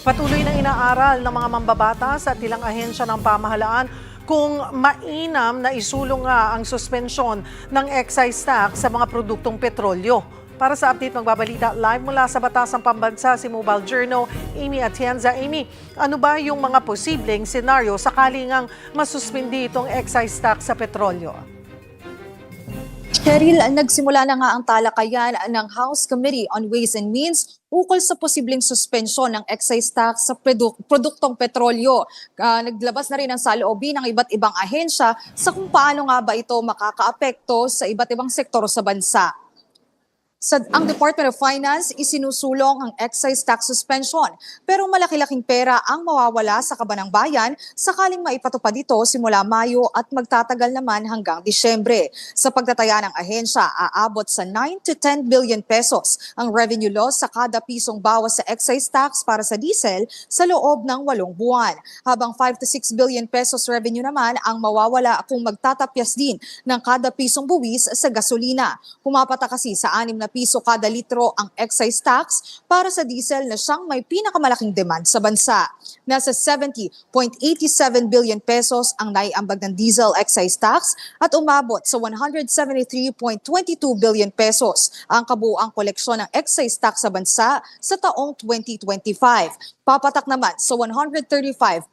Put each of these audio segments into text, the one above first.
Patuloy na inaaral ng mga mambabatas at ilang ahensya ng pamahalaan kung mainam na isulong nga ang suspensyon ng excise tax sa mga produktong petrolyo. Para sa update, magbabalita live mula sa Batasang Pambansa si Mobile Journal, Amy Atienza. Amy, ano ba yung mga posibleng senaryo sakaling ang masuspindi itong excise tax sa petrolyo? Cheryl, nagsimula na nga ang talakayan ng House Committee on Ways and Means ukol sa posibleng suspensyon ng excise tax sa produktong petrolyo. Naglabas na rin ang saloobin ng iba't ibang ahensya sa kung paano nga ba ito makakaapekto sa iba't ibang sektor sa bansa. Ang Department of Finance isinusulong ang excise tax suspension, pero malaki-laking pera ang mawawala sa kaban ng bayan sakaling maipatupad ito simula Mayo at magtatagal naman hanggang Disyembre. Sa pagtataya ng ahensya, aabot sa 9 to 10 billion pesos ang revenue loss sa kada pisong bawas sa excise tax para sa diesel sa loob ng 8 buwan. Habang 5 to 6 billion pesos revenue naman ang mawawala kung magtatapyas din ng kada pisong buwis sa gasolina. Pumapata kasi sa 6 na piso kada litro ang excise tax para sa diesel na siyang may pinakamalaking demand sa bansa. Nasa 70.87 billion pesos ang naiambag ng diesel excise tax at umabot sa 173.22 billion pesos ang kabuuang koleksyon ng excise tax sa bansa sa taong 2025. Papatak naman sa 135.9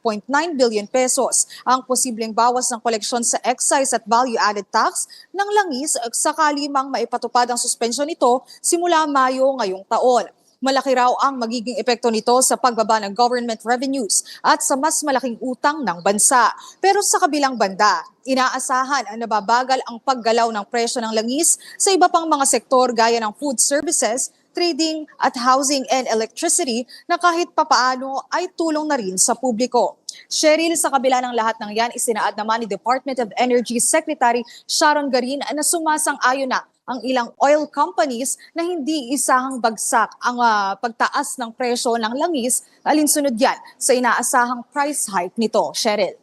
billion pesos ang posibleng bawas ng koleksyon sa excise at value-added tax ng langis sakali mang maipatupad ang suspensyon nito simula Mayo ngayong taon. Malaki raw ang magiging epekto nito sa pagbaba ng government revenues at sa mas malaking utang ng bansa. Pero sa kabilang banda, inaasahan ang nababagal ang paggalaw ng presyo ng langis sa iba pang mga sektor gaya ng food services, trading at housing and electricity na kahit papaano ay tulong na rin sa publiko. Cheryl, sa kabila ng lahat ng yan, isinaad naman ni Department of Energy Secretary Sharon Garin na sumasang-ayon na ang ilang oil companies na hindi isahang bagsak ang pagtaas ng presyo ng langis, alinsunod yan sa inaasahang price hike nito. Cheryl.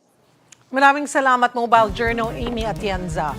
Maraming salamat, Mobile Journal, Amy Atienza.